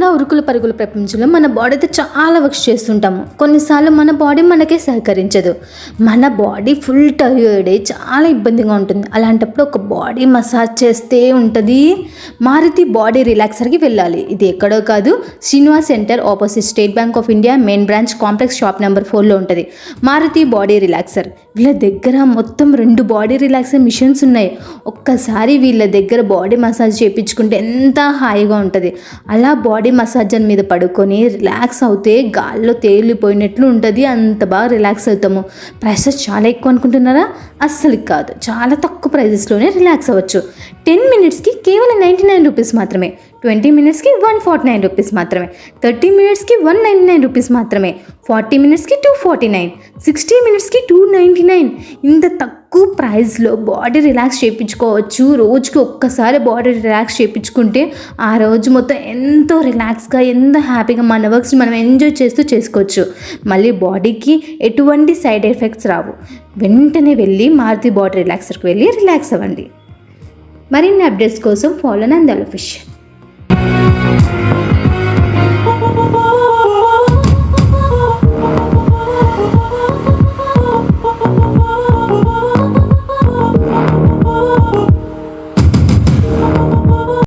ఇప్పుడున్న ఉరుకుల పరుగుల ప్రపంచంలో మన బాడీతో చాలా వర్క్ చేస్తుంటాము. కొన్నిసార్లు మన బాడీ మనకే సహకరించదు. మన బాడీ ఫుల్ టైర్డ్ అయ్యి చాలా ఇబ్బందిగా ఉంటుంది. అలాంటప్పుడు ఒక బాడీ మసాజ్ చేస్తే ఉంటుంది. మారుతి బాడీ రిలాక్సర్కి వెళ్ళాలి. ఇది ఎక్కడో కాదు, Srinivas center opposite State Bank of India main branch complex shop number 4లో ఉంటుంది మారుతి బాడీ రిలాక్సర్. వీళ్ళ దగ్గర మొత్తం 2 బాడీ రిలాక్సర్ మిషన్స్ ఉన్నాయి. ఒక్కసారి వీళ్ళ దగ్గర బాడీ మసాజ్ చేయించుకుంటే ఎంత హాయిగా ఉంటుంది. అలా బాడీ మసాజర్ మీద పడుకొని రిలాక్స్ అవుతే గాల్లో తేలిపోయినట్లు ఉంటుంది. అంత బాగా రిలాక్స్ అవుతాము. ప్రైసెస్ చాలా ఎక్కువ అనుకుంటున్నారా? అస్సలు కాదు, చాలా తక్కువ ప్రైజెస్లోనే రిలాక్స్ అవ్వచ్చు. 10 మినిట్స్కి కేవలం 99 రూపీస్ మాత్రమే, 20 మినిట్స్కి 149 రూపీస్ మాత్రమే, 30 మినిట్స్కి 199 రూపీస్ మాత్రమే, 40 మినిట్స్కి 249, 60 మినిట్స్కి 299. ఇంత తక్కువ ప్రైస్లో బాడీ రిలాక్స్ చేయించుకోవచ్చు. రోజుకి ఒక్కసారి బాడీ రిలాక్స్ చేయించుకుంటే ఆ రోజు మొత్తం ఎంతో రిలాక్స్గా, ఎంతో హ్యాపీగా మన వర్క్స్ మనం ఎంజాయ్ చేస్తూ చేసుకోవచ్చు. మళ్ళీ బాడీకి ఎటువంటి సైడ్ ఎఫెక్ట్స్ రావు. వెంటనే వెళ్ళి మారుతి బాడీ రిలాక్సర్కి వెళ్ళి రిలాక్స్ అవ్వండి. మరిన్ని అప్డేట్స్ కోసం ఫాలో నందల్ ఆఫీషియల్.